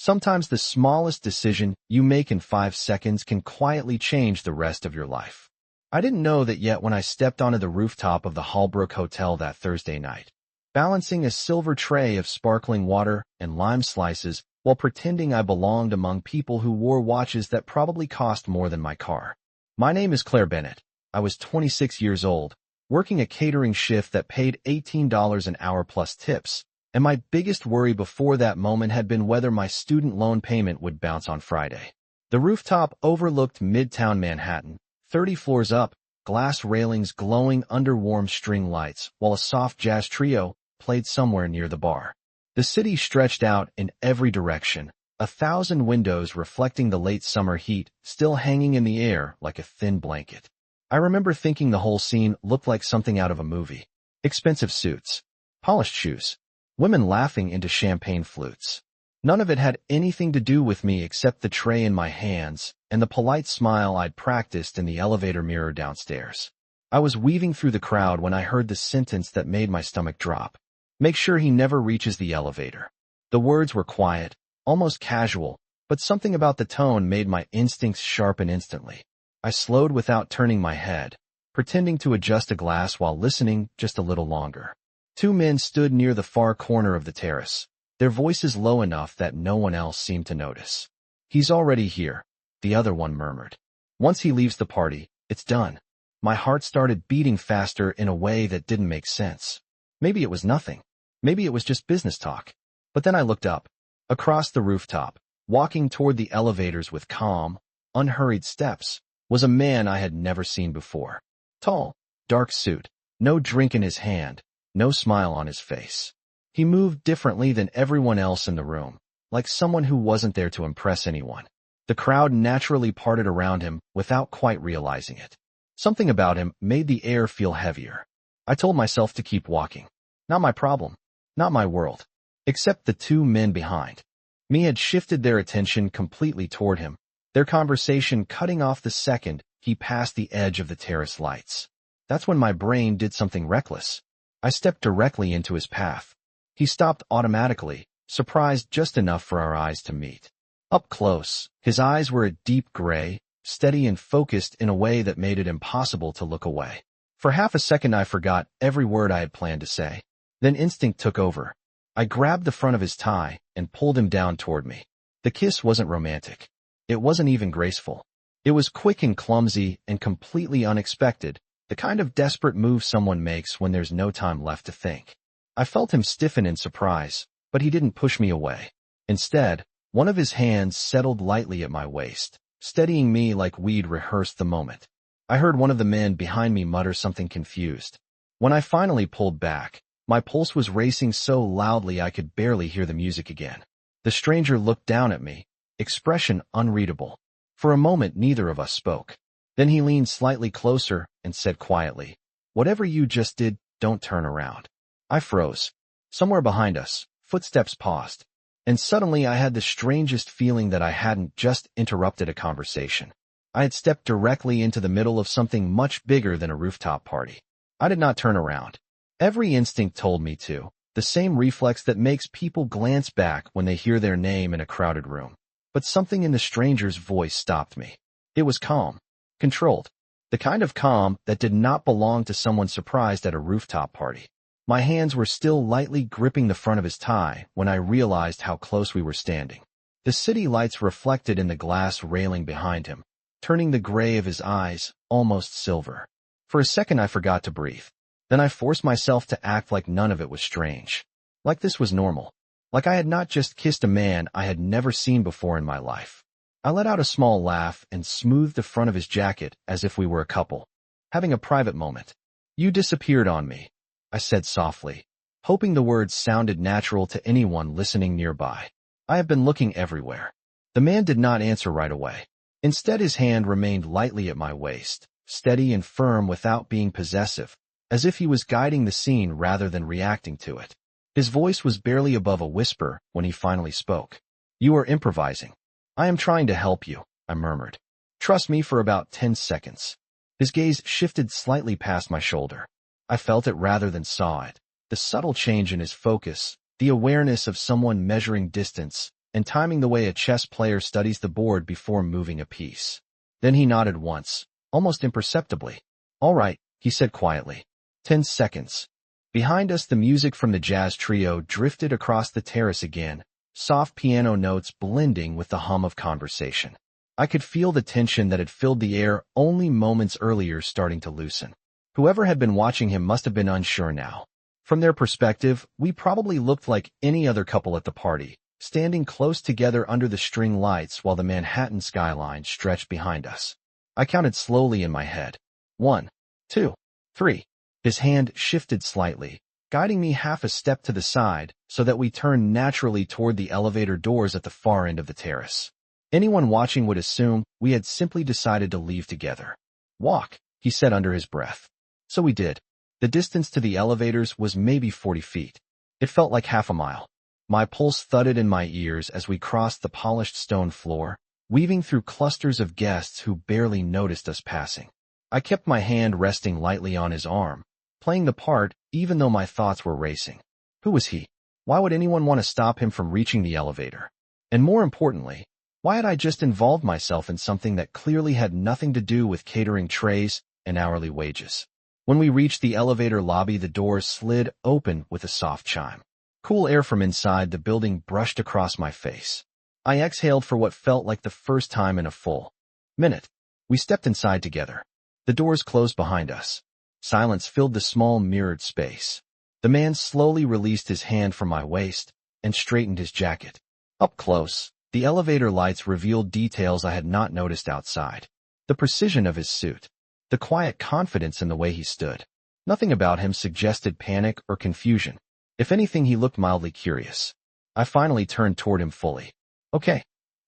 Sometimes the smallest decision you make in 5 seconds can quietly change the rest of your life. I didn't know that yet when I stepped onto the rooftop of the Hallbrook Hotel that Thursday night, balancing a silver tray of sparkling water and lime slices while pretending I belonged among people who wore watches that probably cost more than my car. My name is Claire Bennett. I was 26 years old, working a catering shift that paid $18 an hour plus tips, and my biggest worry before that moment had been whether my student loan payment would bounce on Friday. The rooftop overlooked Midtown Manhattan, 30 floors up, glass railings glowing under warm string lights, while a soft jazz trio played somewhere near the bar. The city stretched out in every direction, 1,000 windows reflecting the late summer heat still hanging in the air like a thin blanket. I remember thinking the whole scene looked like something out of a movie. Expensive suits, polished shoes, women laughing into champagne flutes. None of it had anything to do with me except the tray in my hands and the polite smile I'd practiced in the elevator mirror downstairs. I was weaving through the crowd when I heard the sentence that made my stomach drop. Make sure he never reaches the elevator. The words were quiet, almost casual, but something about the tone made my instincts sharpen instantly. I slowed without turning my head, pretending to adjust a glass while listening just a little longer. Two men stood near the far corner of the terrace, their voices low enough that no one else seemed to notice. He's already here, the other one murmured. Once he leaves the party, it's done. My heart started beating faster in a way that didn't make sense. Maybe it was nothing. Maybe it was just business talk. But then I looked up. Across the rooftop, walking toward the elevators with calm, unhurried steps, was a man I had never seen before. Tall, dark suit, no drink in his hand, no smile on his face. He moved differently than everyone else in the room, like someone who wasn't there to impress anyone. The crowd naturally parted around him without quite realizing it. Something about him made the air feel heavier. I told myself to keep walking. Not my problem. Not my world. Except the two men behind me had shifted their attention completely toward him, their conversation cutting off the second he passed the edge of the terrace lights. That's when my brain did something reckless. I stepped directly into his path. He stopped automatically, surprised just enough for our eyes to meet. Up close, his eyes were a deep gray, steady and focused in a way that made it impossible to look away. For half a second I forgot every word I had planned to say. Then instinct took over. I grabbed the front of his tie and pulled him down toward me. The kiss wasn't romantic. It wasn't even graceful. It was quick and clumsy and completely unexpected, the kind of desperate move someone makes when there's no time left to think. I felt him stiffen in surprise, but he didn't push me away. Instead, one of his hands settled lightly at my waist, steadying me like we'd rehearsed the moment. I heard one of the men behind me mutter something confused. When I finally pulled back, my pulse was racing so loudly I could barely hear the music again. The stranger looked down at me, expression unreadable. For a moment neither of us spoke. Then he leaned slightly closer and said quietly, "Whatever you just did, don't turn around." I froze. Somewhere behind us, footsteps paused. And suddenly I had the strangest feeling that I hadn't just interrupted a conversation. I had stepped directly into the middle of something much bigger than a rooftop party. I did not turn around. Every instinct told me to, the same reflex that makes people glance back when they hear their name in a crowded room. But something in the stranger's voice stopped me. It was calm, controlled, the kind of calm that did not belong to someone surprised at a rooftop party. My hands were still lightly gripping the front of his tie when I realized how close we were standing. The city lights reflected in the glass railing behind him, turning the gray of his eyes almost silver. For a second I forgot to breathe. Then I forced myself to act like none of it was strange. Like this was normal. Like I had not just kissed a man I had never seen before in my life. I let out a small laugh and smoothed the front of his jacket as if we were a couple, having a private moment. "You disappeared on me," I said softly, hoping the words sounded natural to anyone listening nearby. "I have been looking everywhere." The man did not answer right away. Instead, his hand remained lightly at my waist, steady and firm without being possessive, as if he was guiding the scene rather than reacting to it. His voice was barely above a whisper when he finally spoke. "You are improvising." "I am trying to help you," I murmured. "Trust me for about 10 seconds. His gaze shifted slightly past my shoulder. I felt it rather than saw it. The subtle change in his focus, the awareness of someone measuring distance, and timing the way a chess player studies the board before moving a piece. Then he nodded once, almost imperceptibly. "All right," he said quietly. 10 seconds. Behind us, the music from the jazz trio drifted across the terrace again, soft piano notes blending with the hum of conversation. I could feel the tension that had filled the air only moments earlier starting to loosen. Whoever had been watching him must have been unsure now. From their perspective, we probably looked like any other couple at the party, standing close together under the string lights while the Manhattan skyline stretched behind us. I counted slowly in my head. 1, 2, 3. His hand shifted slightly, guiding me half a step to the side so that we turned naturally toward the elevator doors at the far end of the terrace. Anyone watching would assume we had simply decided to leave together. "Walk," he said under his breath. So we did. The distance to the elevators was maybe 40 feet. It felt like half a mile. My pulse thudded in my ears as we crossed the polished stone floor, weaving through clusters of guests who barely noticed us passing. I kept my hand resting lightly on his arm, playing the part even though my thoughts were racing. Who was he? Why would anyone want to stop him from reaching the elevator? And more importantly, why had I just involved myself in something that clearly had nothing to do with catering trays and hourly wages? When we reached the elevator lobby, the doors slid open with a soft chime. Cool air from inside the building brushed across my face. I exhaled for what felt like the first time in a full minute. We stepped inside together. The doors closed behind us. Silence filled the small mirrored space. The man slowly released his hand from my waist and straightened his jacket. Up close, the elevator lights revealed details I had not noticed outside. The precision of his suit. The quiet confidence in the way he stood. Nothing about him suggested panic or confusion. If anything, he looked mildly curious. I finally turned toward him fully. "Okay,"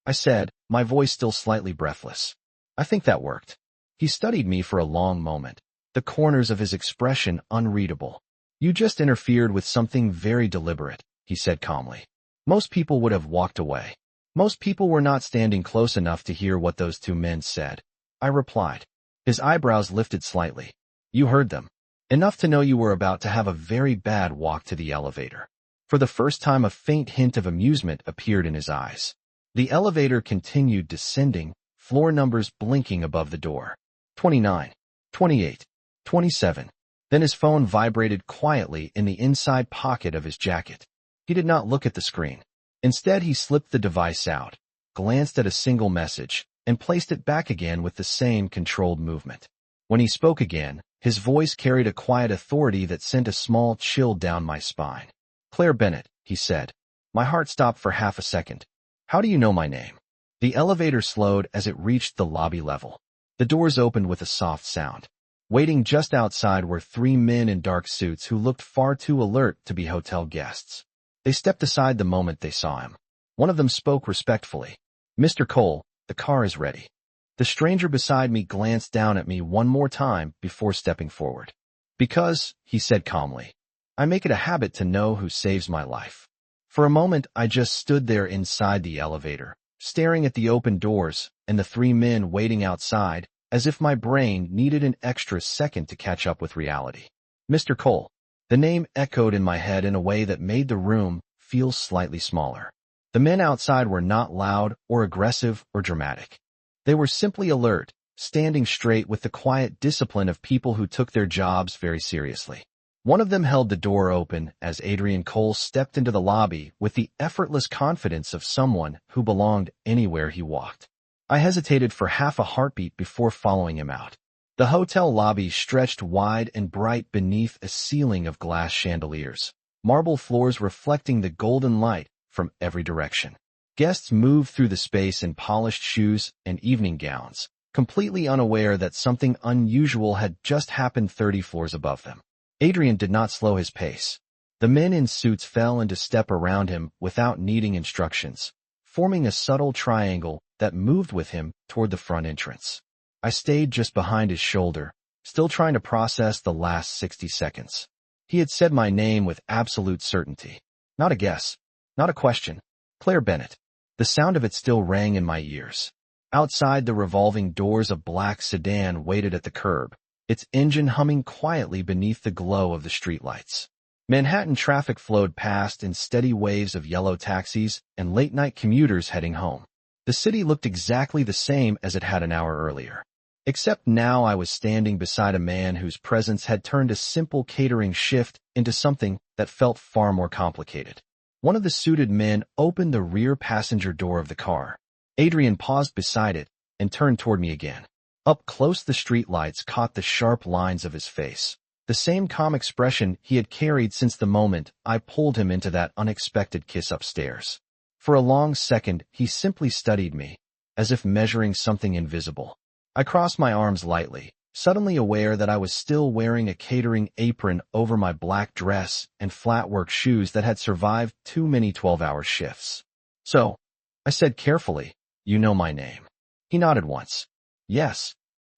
I said, my voice still slightly breathless. I think that worked. He studied me for a long moment, the corners of his expression unreadable. "You just interfered with something very deliberate," he said calmly. "Most people would have walked away. Most people were not standing close enough to hear what those two men said," I replied. His eyebrows lifted slightly. "You heard them. Enough to know you were about to have a very bad walk to the elevator." For the first time, a faint hint of amusement appeared in his eyes. The elevator continued descending, floor numbers blinking above the door. 29, 28, 27. Then his phone vibrated quietly in the inside pocket of his jacket. He did not look at the screen. Instead, he slipped the device out, glanced at a single message, and placed it back again with the same controlled movement. When he spoke again, his voice carried a quiet authority that sent a small chill down my spine. "Claire Bennett," he said. My heart stopped for half a second. "How do you know my name?" The elevator slowed as it reached the lobby level. The doors opened with a soft sound. Waiting just outside were 3 men in dark suits who looked far too alert to be hotel guests. They stepped aside the moment they saw him. One of them spoke respectfully. "Mr. Cole, the car is ready." The stranger beside me glanced down at me one more time before stepping forward. "Because," he said calmly, "I make it a habit to know who saves my life." For a moment, I just stood there inside the elevator, staring at the open doors and the 3 men waiting outside, as if my brain needed an extra second to catch up with reality. "Mr. Cole." The name echoed in my head in a way that made the room feel slightly smaller. The men outside were not loud or aggressive or dramatic. They were simply alert, standing straight with the quiet discipline of people who took their jobs very seriously. One of them held the door open as Adrian Cole stepped into the lobby with the effortless confidence of someone who belonged anywhere he walked. I hesitated for half a heartbeat before following him out. The hotel lobby stretched wide and bright beneath a ceiling of glass chandeliers, marble floors reflecting the golden light from every direction. Guests moved through the space in polished shoes and evening gowns, completely unaware that something unusual had just happened 30 floors above them. Adrian did not slow his pace. The men in suits fell into step around him without needing instructions, forming a subtle triangle that moved with him toward the front entrance. I stayed just behind his shoulder, still trying to process the last 60 seconds. He had said my name with absolute certainty. Not a guess, not a question. Claire Bennett. The sound of it still rang in my ears. Outside, the revolving doors of black sedan waited at the curb, its engine humming quietly beneath the glow of the streetlights. Manhattan traffic flowed past in steady waves of yellow taxis and late-night commuters heading home. The city looked exactly the same as it had an hour earlier. Except now I was standing beside a man whose presence had turned a simple catering shift into something that felt far more complicated. One of the suited men opened the rear passenger door of the car. Adrian paused beside it and turned toward me again. Up close, the streetlights caught the sharp lines of his face. The same calm expression he had carried since the moment I pulled him into that unexpected kiss upstairs. For a long second, he simply studied me, as if measuring something invisible. I crossed my arms lightly, suddenly aware that I was still wearing a catering apron over my black dress and flat work shoes that had survived too many 12-hour shifts. "So," I said carefully, "you know my name." He nodded once. "Yes."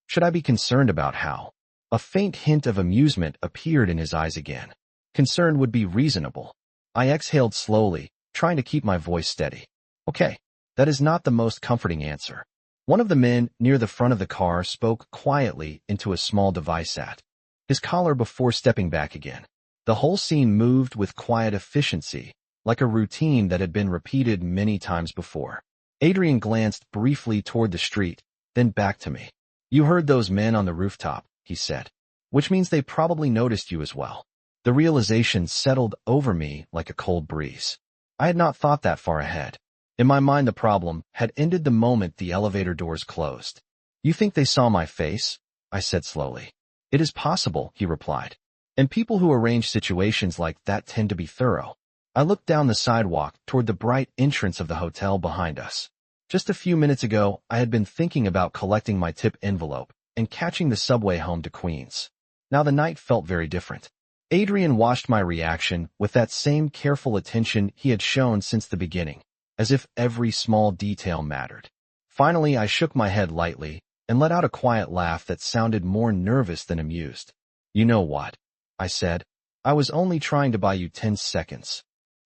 Should I be concerned about how? A faint hint of amusement appeared in his eyes again. Concern would be reasonable. I exhaled slowly, trying to keep my voice steady. "Okay, that is not the most comforting answer." One of the men near the front of the car spoke quietly into a small device at his collar before stepping back again. The whole scene moved with quiet efficiency, like a routine that had been repeated many times before. Adrian glanced briefly toward the street, then back to me. "You heard those men on the rooftop," he said, "which means they probably noticed you as well." The realization settled over me like a cold breeze. I had not thought that far ahead. In my mind, the problem had ended the moment the elevator doors closed. "You think they saw my face?" I said slowly. "It is possible," he replied. "And people who arrange situations like that tend to be thorough." I looked down the sidewalk toward the bright entrance of the hotel behind us. Just a few minutes ago, I had been thinking about collecting my tip envelope and catching the subway home to Queens. Now the night felt very different. Adrian watched my reaction with that same careful attention he had shown since the beginning, as if every small detail mattered. Finally, I shook my head lightly and let out a quiet laugh that sounded more nervous than amused. "You know what?" I said. "I was only trying to buy you 10 seconds.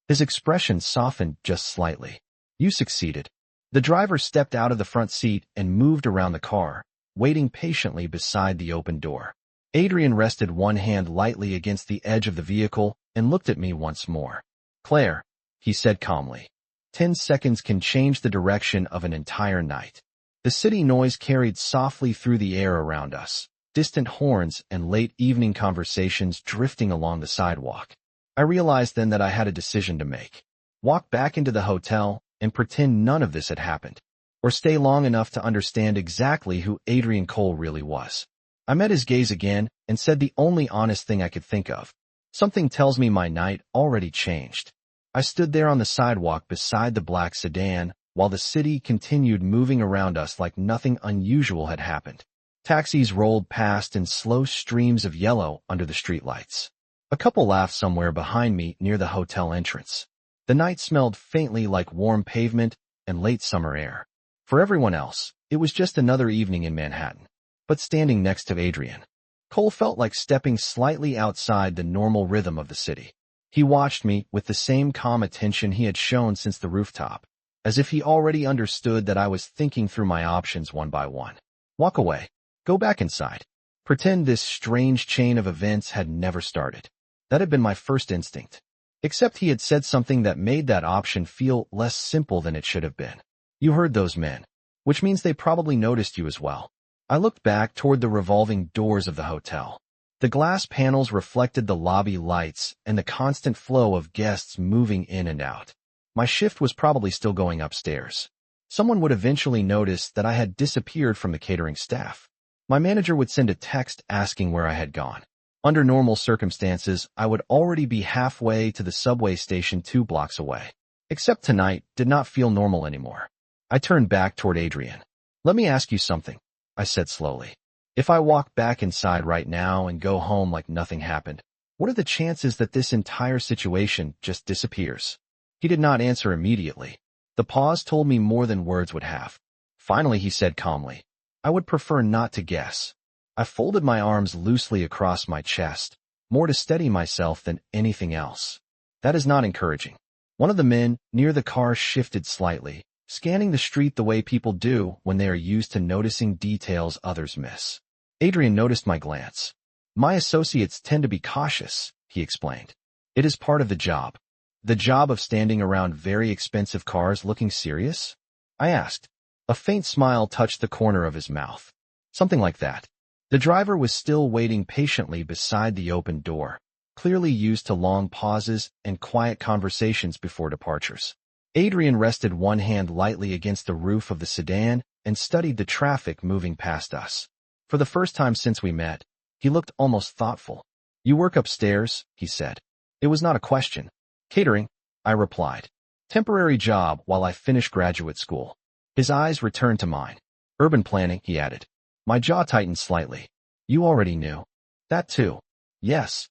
His expression softened just slightly. "You succeeded." The driver stepped out of the front seat and moved around the car, waiting patiently beside the open door. Adrian rested one hand lightly against the edge of the vehicle and looked at me once more. "Claire," he said calmly, 10 seconds can change the direction of an entire night." The city noise carried softly through the air around us, distant horns and late evening conversations drifting along the sidewalk. I realized then that I had a decision to make. Walk back into the hotel and pretend none of this had happened, or stay long enough to understand exactly who Adrian Cole really was. I met his gaze again and said the only honest thing I could think of. "Something tells me my night already changed." I stood there on the sidewalk beside the black sedan while the city continued moving around us like nothing unusual had happened. Taxis rolled past in slow streams of yellow under the streetlights. A couple laughed somewhere behind me near the hotel entrance. The night smelled faintly like warm pavement and late summer air. For everyone else, it was just another evening in Manhattan. But standing next to Adrian Cole felt like stepping slightly outside the normal rhythm of the city. He watched me with the same calm attention he had shown since the rooftop, as if he already understood that I was thinking through my options one by one. Walk away. Go back inside. Pretend this strange chain of events had never started. That had been my first instinct. Except he had said something that made that option feel less simple than it should have been. "You heard those men, which means they probably noticed you as well." I looked back toward the revolving doors of the hotel. The glass panels reflected the lobby lights and the constant flow of guests moving in and out. My shift was probably still going upstairs. Someone would eventually notice that I had disappeared from the catering staff. My manager would send a text asking where I had gone. Under normal circumstances, I would already be halfway to the subway station 2 blocks away. Except tonight did not feel normal anymore. I turned back toward Adrian. "Let me ask you something," I said slowly. "If I walk back inside right now and go home like nothing happened, what are the chances that this entire situation just disappears?" He did not answer immediately. The pause told me more than words would have. Finally, he said calmly, "I would prefer not to guess." I folded my arms loosely across my chest, more to steady myself than anything else. "That is not encouraging." One of the men near the car shifted slightly, scanning the street the way people do when they are used to noticing details others miss. Adrian noticed my glance. "My associates tend to be cautious," he explained. It is part of the job. The job of standing around very expensive cars looking serious? I asked. A faint smile touched the corner of his mouth. Something like that. The driver was still waiting patiently beside the open door, clearly used to long pauses and quiet conversations before departures. Adrian rested one hand lightly against the roof of the sedan and studied the traffic moving past us. For the first time since we met, he looked almost thoughtful. "You work upstairs," he said. It was not a question. "Catering," I replied. "Temporary job while I finish graduate school." His eyes returned to mine. "Urban planning," he added. My jaw tightened slightly. "You already knew." "That too." "Yes."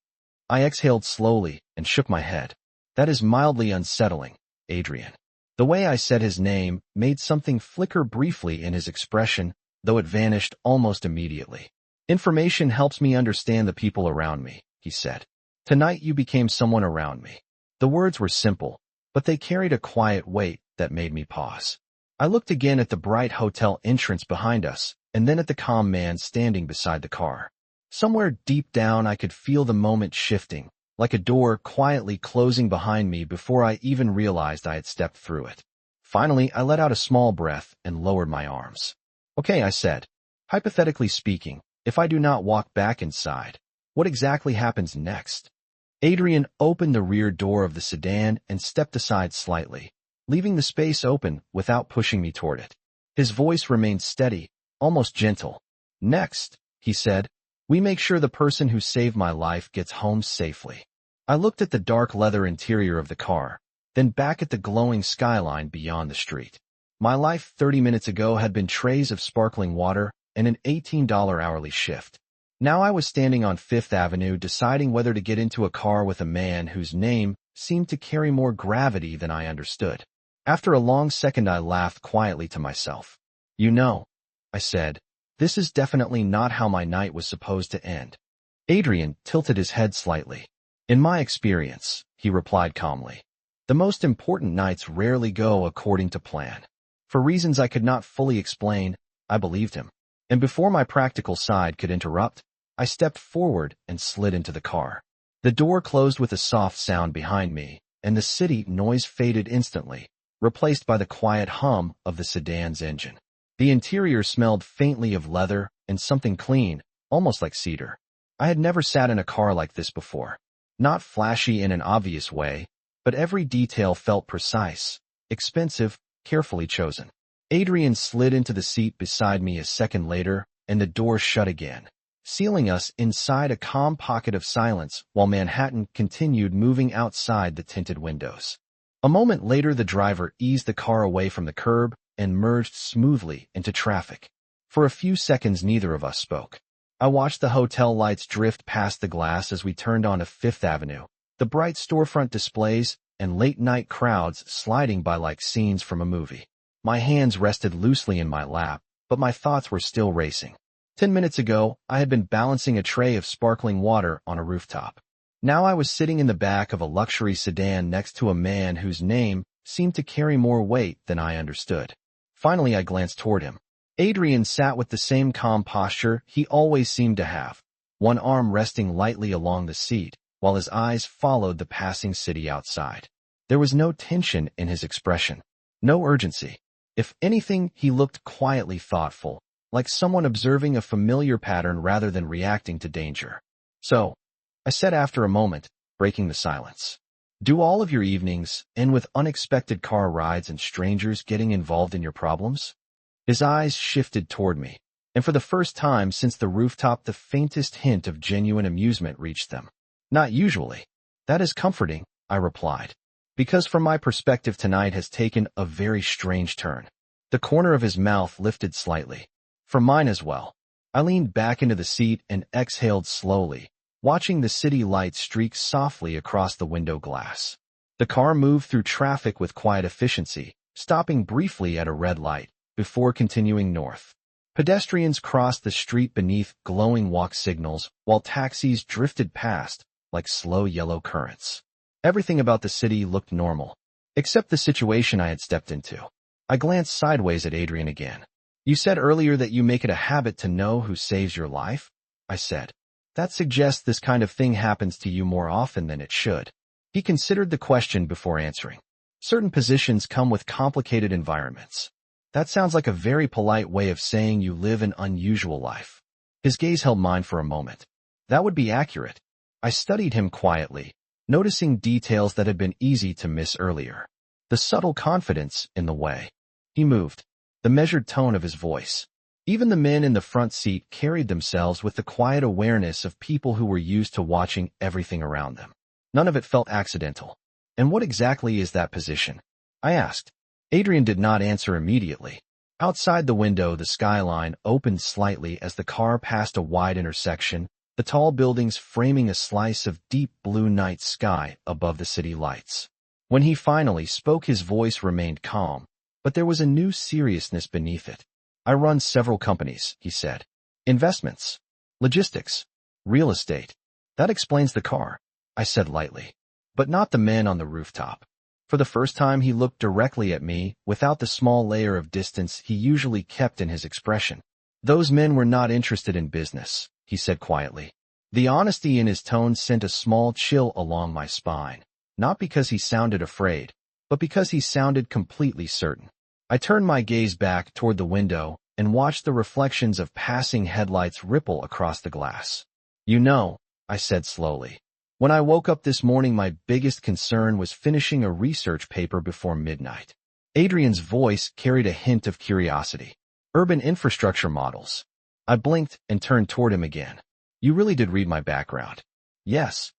I exhaled slowly and shook my head. "That is mildly unsettling, Adrian." The way I said his name made something flicker briefly in his expression, though it vanished almost immediately. "Information helps me understand the people around me," he said. "Tonight you became someone around me." The words were simple, but they carried a quiet weight that made me pause. I looked again at the bright hotel entrance behind us, and then at the calm man standing beside the car. Somewhere deep down I could feel the moment shifting, like a door quietly closing behind me before I even realized I had stepped through it. Finally, I let out a small breath and lowered my arms. "Okay," I said. "Hypothetically speaking, if I do not walk back inside, what exactly happens next?" Adrian opened the rear door of the sedan and stepped aside slightly, leaving the space open without pushing me toward it. His voice remained steady, almost gentle. "Next," he said, "we make sure the person who saved my life gets home safely." I looked at the dark leather interior of the car, then back at the glowing skyline beyond the street. My life 30 minutes ago had been trays of sparkling water and an $18 hourly shift. Now I was standing on Fifth Avenue deciding whether to get into a car with a man whose name seemed to carry more gravity than I understood. After a long second I laughed quietly to myself. "You know," I said, "this is definitely not how my night was supposed to end." Adrian tilted his head slightly. "In my experience," he replied calmly, "the most important nights rarely go according to plan." For reasons I could not fully explain, I believed him. And before my practical side could interrupt, I stepped forward and slid into the car. The door closed with a soft sound behind me, and the city noise faded instantly, replaced by the quiet hum of the sedan's engine. The interior smelled faintly of leather and something clean, almost like cedar. I had never sat in a car like this before. Not flashy in an obvious way, but every detail felt precise, expensive, carefully chosen. Adrian slid into the seat beside me a second later, and the door shut again, sealing us inside a calm pocket of silence while Manhattan continued moving outside the tinted windows. A moment later the driver eased the car away from the curb and merged smoothly into traffic. For a few seconds neither of us spoke. I watched the hotel lights drift past the glass as we turned onto Fifth Avenue, the bright storefront displays and late-night crowds sliding by like scenes from a movie. My hands rested loosely in my lap, but my thoughts were still racing. 10 minutes ago, I had been balancing a tray of sparkling water on a rooftop. Now I was sitting in the back of a luxury sedan next to a man whose name seemed to carry more weight than I understood. Finally, I glanced toward him. Adrian sat with the same calm posture he always seemed to have, one arm resting lightly along the seat, while his eyes followed the passing city outside. There was no tension in his expression, no urgency. If anything, he looked quietly thoughtful, like someone observing a familiar pattern rather than reacting to danger. "So," I said after a moment, breaking the silence, "do all of your evenings end with unexpected car rides and strangers getting involved in your problems?" His eyes shifted toward me, and for the first time since the rooftop the faintest hint of genuine amusement reached them. "Not usually." "That is comforting," I replied, "because from my perspective tonight has taken a very strange turn." The corner of his mouth lifted slightly. "For mine as well." I leaned back into the seat and exhaled slowly, watching the city lights streak softly across the window glass. The car moved through traffic with quiet efficiency, stopping briefly at a red light, before continuing north. Pedestrians crossed the street beneath glowing walk signals, while taxis drifted past like slow yellow currents. Everything about the city looked normal, except the situation I had stepped into. I glanced sideways at Adrian again. "You said earlier that you make it a habit to know who saves your life," I said. "That suggests this kind of thing happens to you more often than it should." He considered the question before answering. Certain positions come with complicated environments. That sounds like a very polite way of saying you live an unusual life. His gaze held mine for a moment. That would be accurate. I studied him quietly, noticing details that had been easy to miss earlier. The subtle confidence in the way he moved, the measured tone of his voice. Even the men in the front seat carried themselves with the quiet awareness of people who were used to watching everything around them. None of it felt accidental. And what exactly is that position? I asked. Adrian did not answer immediately. Outside the window, the skyline opened slightly as the car passed a wide intersection, the tall buildings framing a slice of deep blue night sky above the city lights. When he finally spoke, his voice remained calm, but there was a new seriousness beneath it. I run several companies, he said. Investments, logistics, real estate. That explains the car, I said lightly. But not the men on the rooftop. For the first time, he looked directly at me, without the small layer of distance he usually kept in his expression. Those men were not interested in business, he said quietly. The honesty in his tone sent a small chill along my spine, not because he sounded afraid, but because he sounded completely certain. I turned my gaze back toward the window and watched the reflections of passing headlights ripple across the glass. You know, I said slowly. When I woke up this morning, my biggest concern was finishing a research paper before midnight. Adrian's voice carried a hint of curiosity. Urban infrastructure models. I blinked and turned toward him again. You really did read my background. Yes.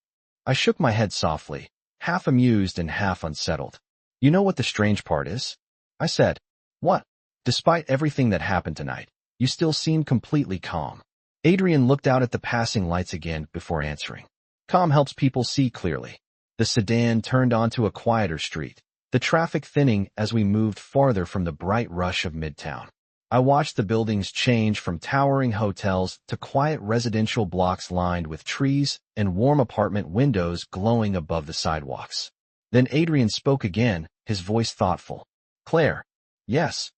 I shook my head softly, half amused and half unsettled. You know what the strange part is? I said. What? Despite everything that happened tonight, you still seem completely calm. Adrian looked out at the passing lights again before answering. Calm helps people see clearly. The sedan turned onto a quieter street, the traffic thinning as we moved farther from the bright rush of Midtown. I watched the buildings change from towering hotels to quiet residential blocks lined with trees and warm apartment windows glowing above the sidewalks. Then Adrian spoke again, his voice thoughtful. Claire. Yes.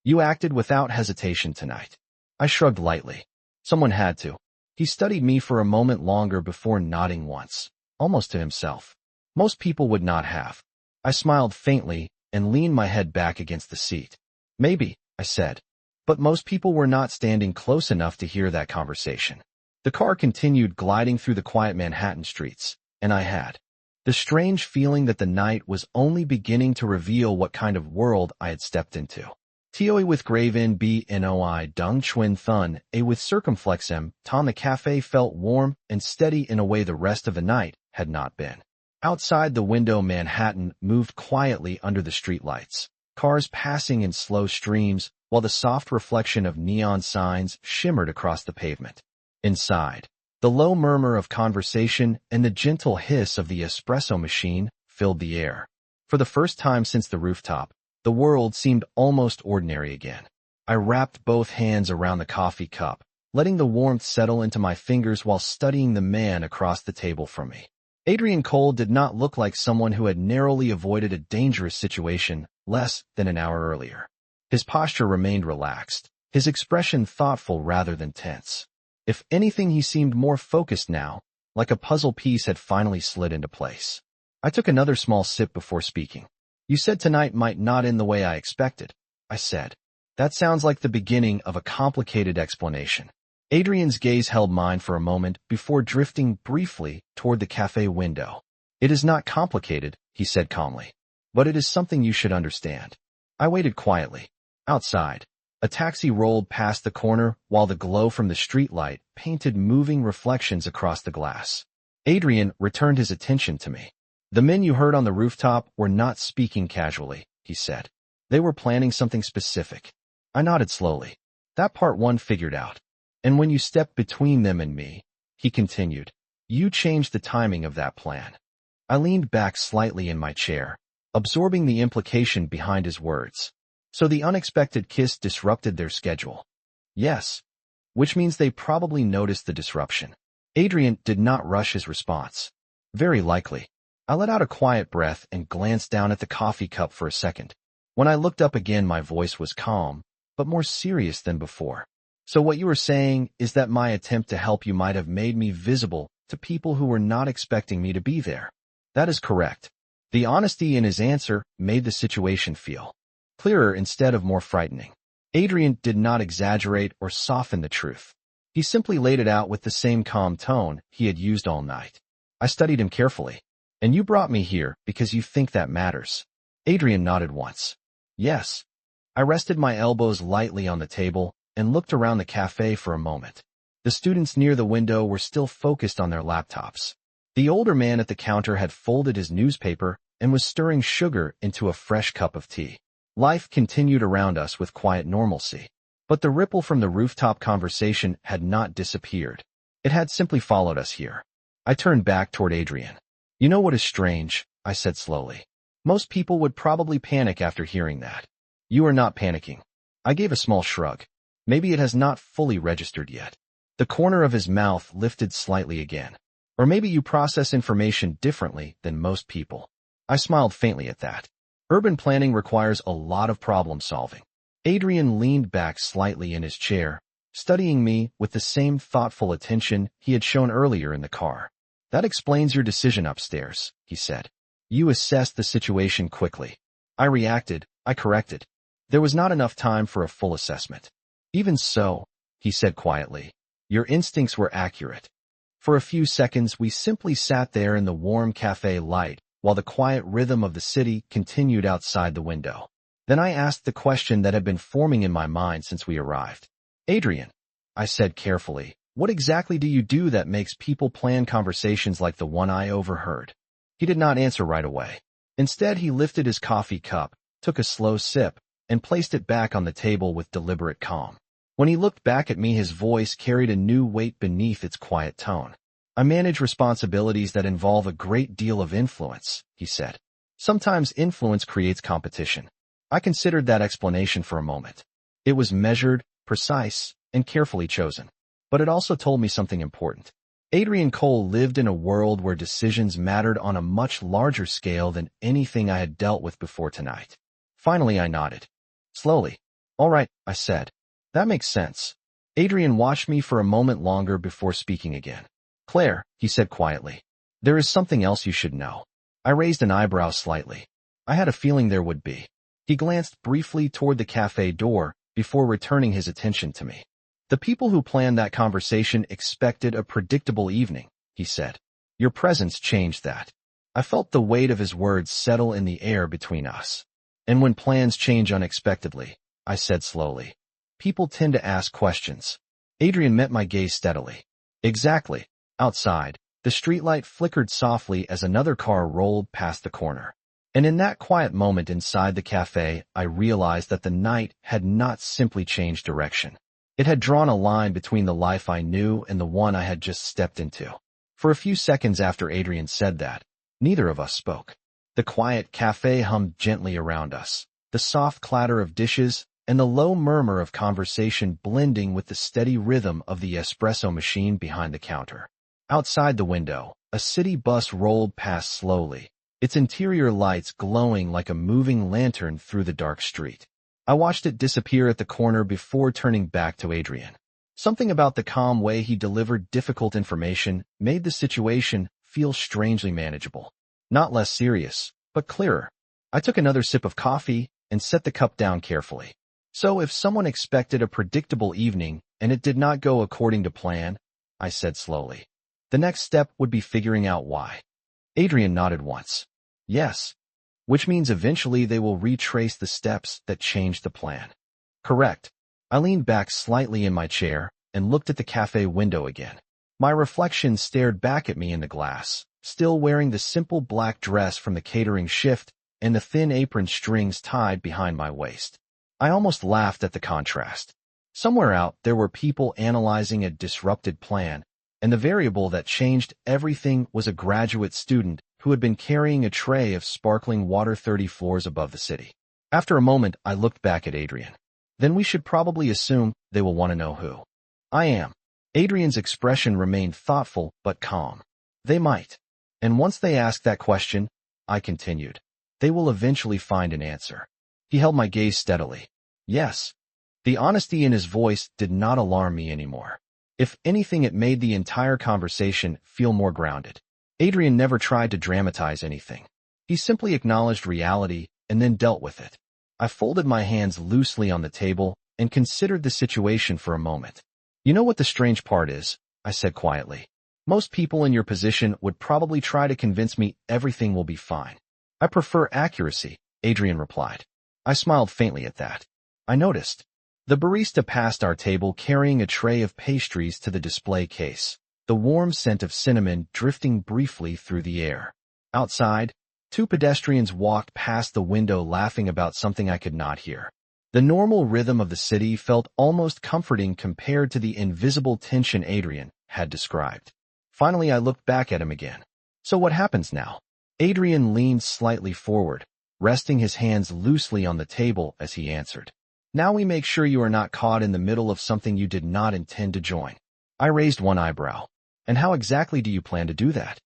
You acted without hesitation tonight. I shrugged lightly. Someone had to. He studied me for a moment longer before nodding once, almost to himself. Most people would not have. I smiled faintly and leaned my head back against the seat. Maybe, I said. But most people were not standing close enough to hear that conversation. The car continued gliding through the quiet Manhattan streets, and I had the strange feeling that the night was only beginning to reveal what kind of world I had stepped into. Toi with graven bnoi dung chuen thun, a with circumflex m, ton the cafe felt warm and steady in a way the rest of the night had not been. Outside the window, Manhattan moved quietly under the streetlights, cars passing in slow streams, while the soft reflection of neon signs shimmered across the pavement. Inside, the low murmur of conversation and the gentle hiss of the espresso machine filled the air. For the first time since the rooftop, the world seemed almost ordinary again. I wrapped both hands around the coffee cup, letting the warmth settle into my fingers while studying the man across the table from me. Adrian Cole did not look like someone who had narrowly avoided a dangerous situation less than an hour earlier. His posture remained relaxed, his expression thoughtful rather than tense. If anything, he seemed more focused now, like a puzzle piece had finally slid into place. I took another small sip before speaking. You said tonight might not end the way I expected, I said. That sounds like the beginning of a complicated explanation. Adrian's gaze held mine for a moment before drifting briefly toward the cafe window. It is not complicated, he said calmly, but it is something you should understand. I waited quietly. Outside, a taxi rolled past the corner while the glow from the streetlight painted moving reflections across the glass. Adrian returned his attention to me. The men you heard on the rooftop were not speaking casually, he said. They were planning something specific. I nodded slowly. That part one figured out. And when you stepped between them and me, he continued, you changed the timing of that plan. I leaned back slightly in my chair, absorbing the implication behind his words. So the unexpected kiss disrupted their schedule. Yes. Which means they probably noticed the disruption. Adrian did not rush his response. Very likely. I let out a quiet breath and glanced down at the coffee cup for a second. When I looked up again, my voice was calm, but more serious than before. So what you were saying is that my attempt to help you might have made me visible to people who were not expecting me to be there. That is correct. The honesty in his answer made the situation feel clearer instead of more frightening. Adrian did not exaggerate or soften the truth. He simply laid it out with the same calm tone he had used all night. I studied him carefully. And you brought me here because you think that matters. Adrian nodded once. Yes. I rested my elbows lightly on the table and looked around the cafe for a moment. The students near the window were still focused on their laptops. The older man at the counter had folded his newspaper and was stirring sugar into a fresh cup of tea. Life continued around us with quiet normalcy. But the ripple from the rooftop conversation had not disappeared. It had simply followed us here. I turned back toward Adrian. You know what is strange? I said slowly. Most people would probably panic after hearing that. You are not panicking. I gave a small shrug. Maybe it has not fully registered yet. The corner of his mouth lifted slightly again. Or maybe you process information differently than most people. I smiled faintly at that. Urban planning requires a lot of problem solving. Adrian leaned back slightly in his chair, studying me with the same thoughtful attention he had shown earlier in the car. That explains your decision upstairs, he said. You assessed the situation quickly. I reacted, I corrected. There was not enough time for a full assessment. Even so, he said quietly, your instincts were accurate. For a few seconds we simply sat there in the warm cafe light while the quiet rhythm of the city continued outside the window. Then I asked the question that had been forming in my mind since we arrived. Adrian, I said carefully, what exactly do you do that makes people plan conversations like the one I overheard? He did not answer right away. Instead, he lifted his coffee cup, took a slow sip, and placed it back on the table with deliberate calm. When he looked back at me, his voice carried a new weight beneath its quiet tone. I manage responsibilities that involve a great deal of influence, he said. Sometimes influence creates competition. I considered that explanation for a moment. It was measured, precise, and carefully chosen. But it also told me something important. Adrian Cole lived in a world where decisions mattered on a much larger scale than anything I had dealt with before tonight. Finally, I nodded. Slowly. All right, I said. That makes sense. Adrian watched me for a moment longer before speaking again. Claire, he said quietly, there is something else you should know. I raised an eyebrow slightly. I had a feeling there would be. He glanced briefly toward the cafe door before returning his attention to me. The people who planned that conversation expected a predictable evening, he said. Your presence changed that. I felt the weight of his words settle in the air between us. And when plans change unexpectedly, I said slowly, people tend to ask questions. Adrian met my gaze steadily. Exactly. Outside, the streetlight flickered softly as another car rolled past the corner. And in that quiet moment inside the cafe, I realized that the night had not simply changed direction. It had drawn a line between the life I knew and the one I had just stepped into. For a few seconds after Adrian said that, neither of us spoke. The quiet cafe hummed gently around us, the soft clatter of dishes and the low murmur of conversation blending with the steady rhythm of the espresso machine behind the counter. Outside the window, a city bus rolled past slowly, its interior lights glowing like a moving lantern through the dark street. I watched it disappear at the corner before turning back to Adrian. Something about the calm way he delivered difficult information made the situation feel strangely manageable. Not less serious, but clearer. I took another sip of coffee and set the cup down carefully. So if someone expected a predictable evening and it did not go according to plan, I said slowly, the next step would be figuring out why. Adrian nodded once. Yes. Which means eventually they will retrace the steps that changed the plan. Correct. I leaned back slightly in my chair and looked at the cafe window again. My reflection stared back at me in the glass, still wearing the simple black dress from the catering shift and the thin apron strings tied behind my waist. I almost laughed at the contrast. Somewhere out there were people analyzing a disrupted plan, and the variable that changed everything was a graduate student who had been carrying a tray of sparkling water 30 floors above the city. After a moment, I looked back at Adrian. Then we should probably assume they will want to know who I am. Adrian's expression remained thoughtful but calm. They might. And once they ask that question, I continued, they will eventually find an answer. He held my gaze steadily. Yes. The honesty in his voice did not alarm me anymore. If anything, it made the entire conversation feel more grounded. Adrian never tried to dramatize anything. He simply acknowledged reality and then dealt with it. I folded my hands loosely on the table and considered the situation for a moment. You know what the strange part is? I said quietly. Most people in your position would probably try to convince me everything will be fine. I prefer accuracy, Adrian replied. I smiled faintly at that. I noticed. The barista passed our table carrying a tray of pastries to the display case, the warm scent of cinnamon drifting briefly through the air. Outside, two pedestrians walked past the window laughing about something I could not hear. The normal rhythm of the city felt almost comforting compared to the invisible tension Adrian had described. Finally, I looked back at him again. So what happens now? Adrian leaned slightly forward, resting his hands loosely on the table as he answered. Now we make sure you are not caught in the middle of something you did not intend to join. I raised one eyebrow. And how exactly do you plan to do that?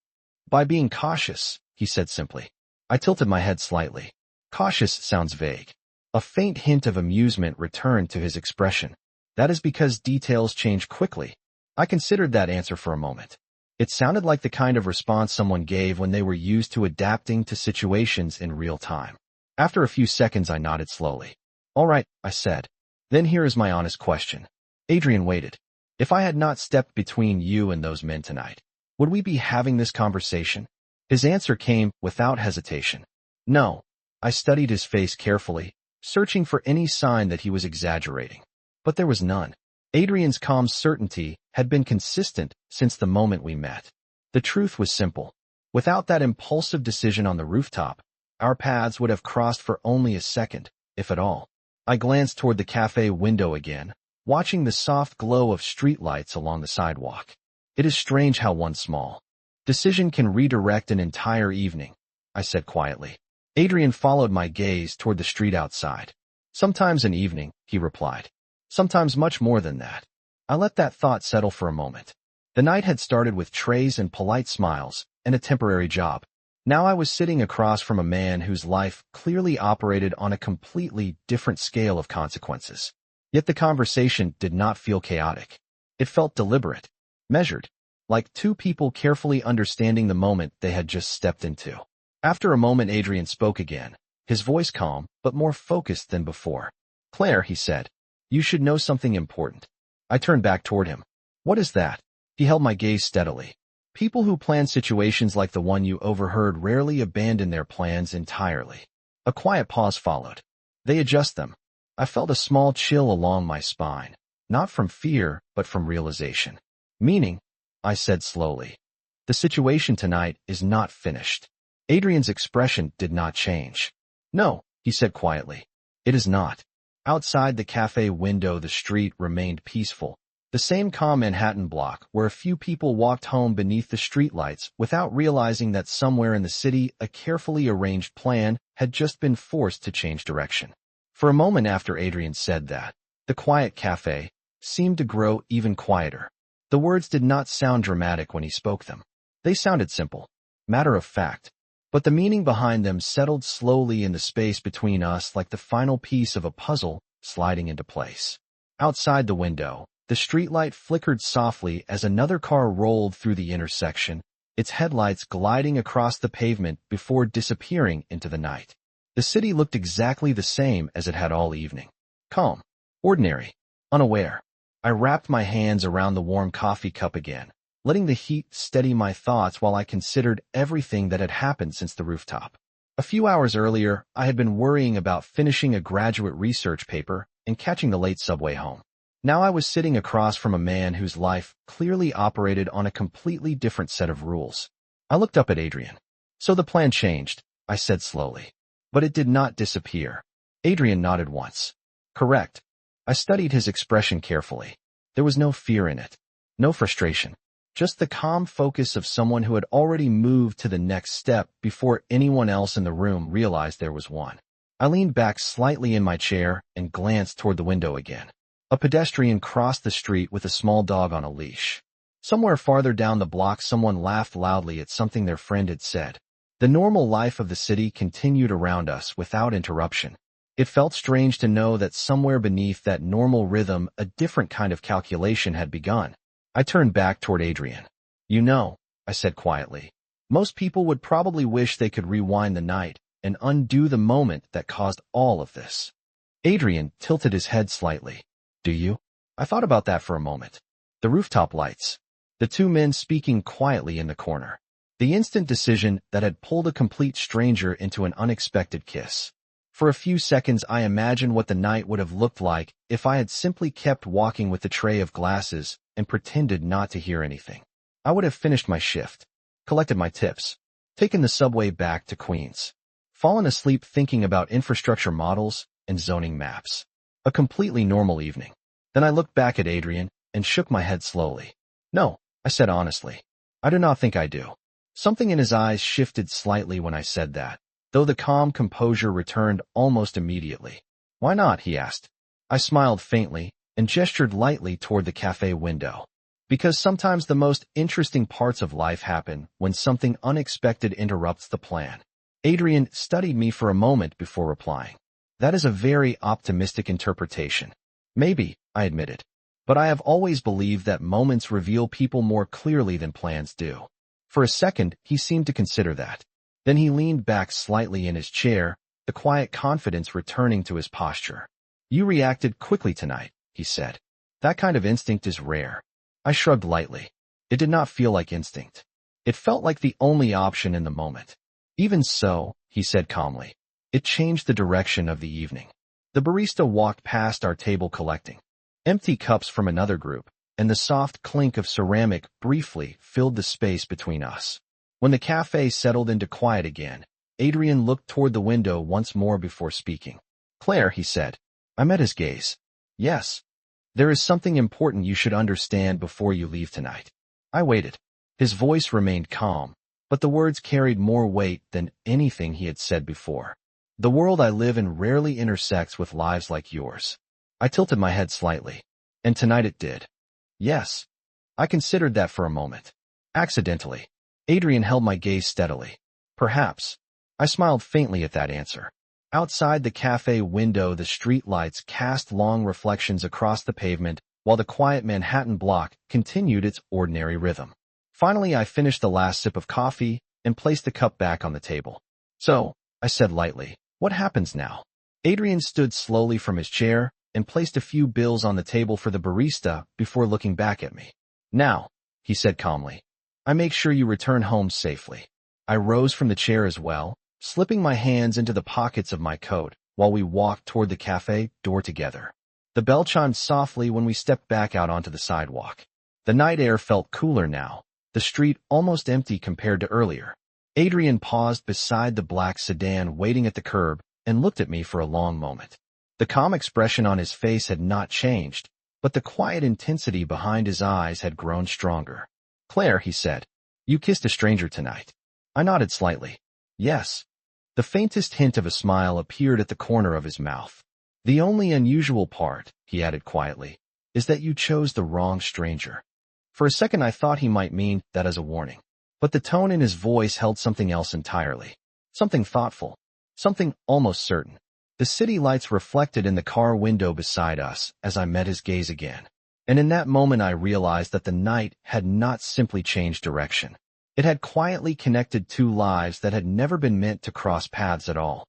By being cautious, he said simply. I tilted my head slightly. Cautious sounds vague. A faint hint of amusement returned to his expression. That is because details change quickly. I considered that answer for a moment. It sounded like the kind of response someone gave when they were used to adapting to situations in real time. After a few seconds, I nodded slowly. All right, I said. Then here is my honest question. Adrian waited. If I had not stepped between you and those men tonight, would we be having this conversation? His answer came without hesitation. No. I studied his face carefully, searching for any sign that he was exaggerating. But there was none. Adrian's calm certainty had been consistent since the moment we met. The truth was simple. Without that impulsive decision on the rooftop, our paths would have crossed for only a second, if at all. I glanced toward the cafe window again, watching the soft glow of streetlights along the sidewalk. It is strange how one small decision can redirect an entire evening, I said quietly. Adrian followed my gaze toward the street outside. Sometimes an evening, he replied. Sometimes much more than that. I let that thought settle for a moment. The night had started with trays and polite smiles, and a temporary job. Now I was sitting across from a man whose life clearly operated on a completely different scale of consequences. Yet the conversation did not feel chaotic. It felt deliberate, measured, like two people carefully understanding the moment they had just stepped into. After a moment, Adrian spoke again, his voice calm but more focused than before. Claire, he said, you should know something important. I turned back toward him. What is that? He held my gaze steadily. People who plan situations like the one you overheard rarely abandon their plans entirely. A quiet pause followed. They adjust them. I felt a small chill along my spine, not from fear, but from realization. Meaning, I said slowly, the situation tonight is not finished. Adrian's expression did not change. No, he said quietly. It is not. Outside the cafe window, the street remained peaceful. The same calm Manhattan block where a few people walked home beneath the streetlights without realizing that somewhere in the city a carefully arranged plan had just been forced to change direction. For a moment after Adrian said that, the quiet cafe seemed to grow even quieter. The words did not sound dramatic when he spoke them. They sounded simple, matter of fact, but the meaning behind them settled slowly in the space between us like the final piece of a puzzle sliding into place. Outside the window, the streetlight flickered softly as another car rolled through the intersection, its headlights gliding across the pavement before disappearing into the night. The city looked exactly the same as it had all evening. Calm, ordinary, unaware. I wrapped my hands around the warm coffee cup again, letting the heat steady my thoughts while I considered everything that had happened since the rooftop. A few hours earlier, I had been worrying about finishing a graduate research paper and catching the late subway home. Now I was sitting across from a man whose life clearly operated on a completely different set of rules. I looked up at Adrian. So the plan changed, I said slowly. But it did not disappear. Adrian nodded once. Correct. I studied his expression carefully. There was no fear in it, no frustration, just the calm focus of someone who had already moved to the next step before anyone else in the room realized there was one. I leaned back slightly in my chair and glanced toward the window again. A pedestrian crossed the street with a small dog on a leash. Somewhere farther down the block, someone laughed loudly at something their friend had said. The normal life of the city continued around us without interruption. It felt strange to know that somewhere beneath that normal rhythm, a different kind of calculation had begun. I turned back toward Adrian. You know, I said quietly, Most people would probably wish they could rewind the night and undo the moment that caused all of this. Adrian tilted his head slightly. Do you? I thought about that for a moment. The rooftop lights. The two men speaking quietly in the corner. The instant decision that had pulled a complete stranger into an unexpected kiss. For a few seconds I imagined what the night would have looked like if I had simply kept walking with the tray of glasses and pretended not to hear anything. I would have finished my shift, collected my tips, taken the subway back to Queens, fallen asleep thinking about infrastructure models and zoning maps. A completely normal evening. Then I looked back at Adrian and shook my head slowly. No, I said honestly. I do not think I do. Something in his eyes shifted slightly when I said that, though the calm composure returned almost immediately. Why not? He asked. I smiled faintly and gestured lightly toward the cafe window. Because sometimes the most interesting parts of life happen when something unexpected interrupts the plan. Adrian studied me for a moment before replying. That is a very optimistic interpretation. Maybe, I admitted. But I have always believed that moments reveal people more clearly than plans do. For a second, he seemed to consider that. Then he leaned back slightly in his chair, the quiet confidence returning to his posture. You reacted quickly tonight, he said. That kind of instinct is rare. I shrugged lightly. It did not feel like instinct. It felt like the only option in the moment. Even so, he said calmly, it changed the direction of the evening. The barista walked past our table collecting empty cups from another group, and the soft clink of ceramic briefly filled the space between us. When the cafe settled into quiet again, Adrian looked toward the window once more before speaking. Claire, he said. I met his gaze. Yes. There is something important you should understand before you leave tonight. I waited. His voice remained calm, but the words carried more weight than anything he had said before. The world I live in rarely intersects with lives like yours. I tilted my head slightly. And tonight it did. Yes. I considered that for a moment. Accidentally. Adrian held my gaze steadily. Perhaps. I smiled faintly at that answer. Outside the cafe window, the street lights cast long reflections across the pavement, while the quiet Manhattan block continued its ordinary rhythm. Finally, I finished the last sip of coffee and placed the cup back on the table. So, I said lightly, what happens now? Adrian stood slowly from his chair and placed a few bills on the table for the barista before looking back at me. Now, he said calmly, I make sure you return home safely. I rose from the chair as well, slipping my hands into the pockets of my coat while we walked toward the cafe door together. The bell chimed softly when we stepped back out onto the sidewalk. The night air felt cooler now, the street almost empty compared to earlier. Adrian paused beside the black sedan waiting at the curb and looked at me for a long moment. The calm expression on his face had not changed, but the quiet intensity behind his eyes had grown stronger. Claire, he said, you kissed a stranger tonight. I nodded slightly. Yes. The faintest hint of a smile appeared at the corner of his mouth. The only unusual part, he added quietly, is that you chose the wrong stranger. For a second I thought he might mean that as a warning. But the tone in his voice held something else entirely. Something thoughtful. Something almost certain. The city lights reflected in the car window beside us as I met his gaze again. And in that moment I realized that the night had not simply changed direction. It had quietly connected two lives that had never been meant to cross paths at all.